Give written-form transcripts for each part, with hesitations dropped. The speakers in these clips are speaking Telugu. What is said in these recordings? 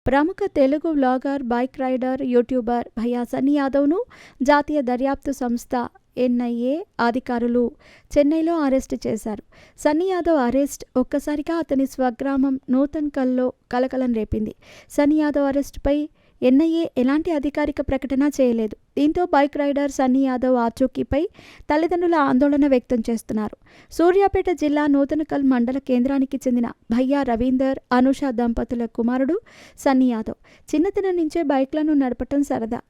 ప్రముఖ Telugu vlogger, bike rider, YouTuber భయ్యా సన్నీ యాదవ్ను జాతీయ దర్యాప్తు సంస్థ ఎన్ఐఏ అధికారులు చెన్నైలో అరెస్టు చేశారు. సన్నీ యాదవ్ అరెస్ట్ ఒక్కసారిగా అతని స్వగ్రామం నూతన్కల్లో కలకలం రేపింది. సన్నీ యాదవ్ అరెస్టుపై ఎన్ఐఏ ఎలాంటి అధికారిక ప్రకటన చేయలేదు. దీంతో బైక్ రైడర్ సన్నీ యాదవ్ ఆచూకీపై తల్లిదండ్రుల ఆందోళన వ్యక్తం చేస్తున్నారు. సూర్యాపేట జిల్లా నూతనకల్ మండల కేంద్రానికి చెందిన భయ్యా రవీందర్, అనుష దంపతుల కుమారుడు సన్నీ యాదవ్. చిన్నతనం నుంచే బైక్లను నడపటం సరదా.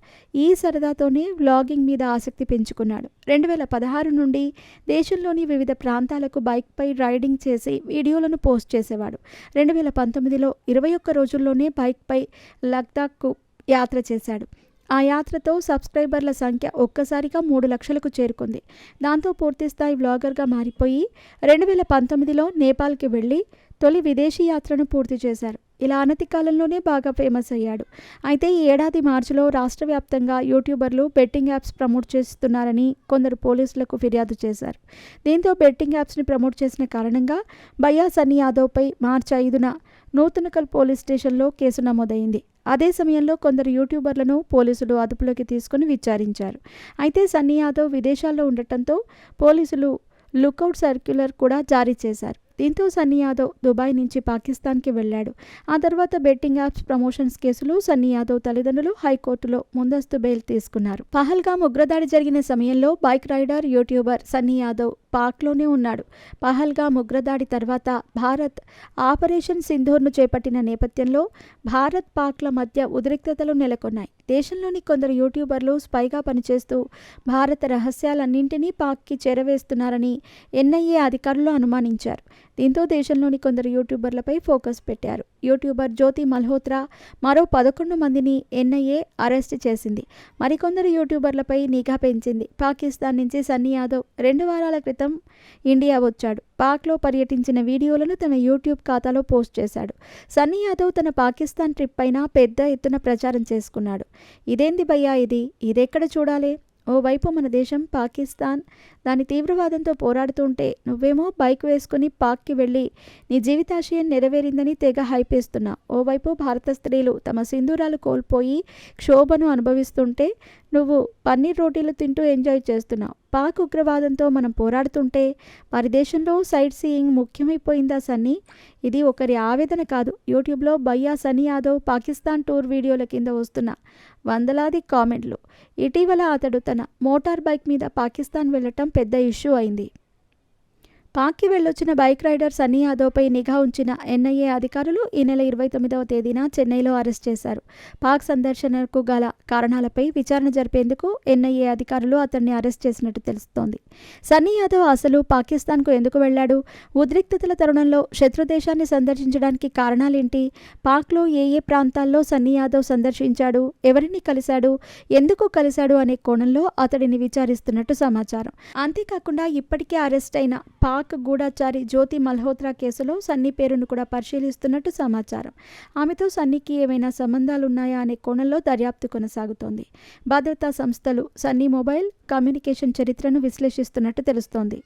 ఈ సరదాతోనే వ్లాగింగ్ మీద ఆసక్తి పెంచుకున్నాడు. 2016 నుండి దేశంలోని వివిధ ప్రాంతాలకు బైక్పై రైడింగ్ చేసి వీడియోలను పోస్ట్ చేసేవాడు. 2019లో 21 రోజుల్లోనే బైక్పై లద్దాఖ్కు యాత్ర చేశాడు. ఆ యాత్రతో సబ్స్క్రైబర్ల సంఖ్య ఒక్కసారిగా 3 లక్షలకు చేరుకుంది. దాంతో పూర్తిస్థాయి వ్లాగర్గా మారిపోయి 2019లో నేపాల్కి వెళ్లి తొలి విదేశీ యాత్రను పూర్తి చేశారు. ఇలా అనతి కాలంలోనే బాగా ఫేమస్ అయ్యాడు. అయితే ఈ ఏడాది మార్చిలో రాష్ట్ర వ్యాప్తంగా యూట్యూబర్లు బెట్టింగ్ యాప్స్ ప్రమోట్ చేస్తున్నారని కొందరు పోలీసులకు ఫిర్యాదు చేశారు. దీంతో బెట్టింగ్ యాప్స్ని ప్రమోట్ చేసిన కారణంగా భయ్యా సన్నీ యాదవ్పై మార్చి 5న నూతనకల్ పోలీస్ స్టేషన్లో కేసు నమోదైంది. అదే సమయంలో కొందరు యూట్యూబర్లను పోలీసులు అదుపులోకి తీసుకుని విచారించారు. అయితే సన్నీ యాదవ్ విదేశాల్లో ఉండటంతో పోలీసులు లుకౌట్ సర్క్యులర్ కూడా జారీ చేశారు. దీంతో సన్నీ యాదవ్ దుబాయ్ నుంచి పాకిస్తాన్కి వెళ్లాడు. ఆ తర్వాత బెట్టింగ్ యాప్స్ ప్రమోషన్స్ కేసులో సన్నీ యాదవ్ తల్లిదండ్రులు హైకోర్టులో ముందస్తు బెయిల్ తీసుకున్నారు. పహల్గామ్ ఉగ్రదాడి జరిగిన సమయంలో bike rider, YouTuber Sunny Yadav పాక్లోనే ఉన్నాడు. పహల్గామ్ ఉగ్రదాడి తర్వాత భారత్ ఆపరేషన్ సింధూర్ను చేపట్టిన నేపథ్యంలో భారత్, పాక్ల మధ్య ఉద్రిక్తతలు నెలకొన్నాయి. దేశంలోని కొందరు యూట్యూబర్లు స్పైగా పనిచేస్తూ భారత రహస్యాలన్నింటినీ పాక్కి చేరవేస్తున్నారని ఎన్ఐఏ అధికారులు అనుమానించారు. దీంతో దేశంలోని కొందరు యూట్యూబర్లపై ఫోకస్ పెట్టారు. యూట్యూబర్ జ్యోతి మల్హోత్రా, మరో 11 మందిని ఎన్ఐఏ అరెస్ట్ చేసింది. మరికొందరు యూట్యూబర్లపై నిఘా పెంచింది. పాకిస్తాన్ నుంచి సన్నీ యాదవ్ 2 వారాల క్రితం ఇండియా వచ్చాడు. పాక్లో పర్యటించిన వీడియోలను తన యూట్యూబ్ ఖాతాలో పోస్ట్ చేశాడు. సన్నీ యాదవ్ తన పాకిస్తాన్ ట్రిప్ పైన పెద్ద ఎత్తున ప్రచారం చేసుకున్నాడు. ఇదేంది భయ్యా ఇదెక్కడ చూడాలి? ఓవైపు మన దేశం పాకిస్తాన్ దాని తీవ్రవాదంతో పోరాడుతుంటే నువ్వేమో బైక్ వేసుకుని పాక్కి వెళ్ళి నీ జీవితాశయం నెరవేరిందని తెగ హైపేస్తున్నా. ఓవైపు భారత స్త్రీలు తమ సింధూరాలు కోల్పోయి క్షోభను అనుభవిస్తుంటే నువ్వు పన్నీర్ రోటీలు తింటూ ఎంజాయ్ చేస్తున్నావు. పాక్ ఉగ్రవాదంతో మనం పోరాడుతుంటే వారి దేశంలో సైట్ సీయింగ్ ముఖ్యమైపోయిందా సన్నీ? ఇది ఒకరి ఆవేదన కాదు. యూట్యూబ్లో భయ్యా సన్నీ యాదవ్ పాకిస్తాన్ టూర్ వీడియోల కింద వస్తున్న వందలాది కామెంట్లు. ఇటీవల అతడు తన మోటార్ బైక్ మీద పాకిస్తాన్ వెళ్లటం పెద్ద ఇష్యూ అయింది. పాక్కి వెళ్ళొచ్చిన బైక్ రైడర్ సన్నీ యాదవ్పై నిఘా ఉంచిన ఎన్ఐఏ అధికారులు ఈ నెల 29వ తేదీన చెన్నైలో అరెస్ట్ చేశారు. పాక్ సందర్శనకు గల కారణాలపై విచారణ జరిపేందుకు ఎన్ఐఏ అధికారులు అతన్ని అరెస్ట్ చేసినట్టు తెలుస్తోంది. సన్నీ యాదవ్ అసలు పాకిస్తాన్కు ఎందుకు వెళ్లాడు? ఉద్రిక్తతల తరుణంలో శత్రుదేశాన్ని సందర్శించడానికి కారణాలేంటి? పాక్లో ఏ ప్రాంతాల్లో సన్నీ యాదవ్ సందర్శించాడు? ఎవరిని కలిశాడు? ఎందుకు కలిశాడు అనే కోణంలో అతడిని విచారిస్తున్నట్టు సమాచారం. అంతేకాకుండా ఇప్పటికే అరెస్ట్ అయిన పాక్ గూఢచారి జ్యోతి మల్హోత్రా కేసులో సన్నీ పేరును కూడా పరిశీలిస్తున్నట్టు సమాచారం. ఆమెతో సన్నీకి ఏమైనా సంబంధాలున్నాయా అనే కోణంలో దర్యాప్తు కొనసాగుతోంది. భద్రతా సంస్థలు సన్నీ మొబైల్, కమ్యూనికేషన్ చరిత్రను విశ్లేషిస్తున్నట్టు తెలుస్తోంది.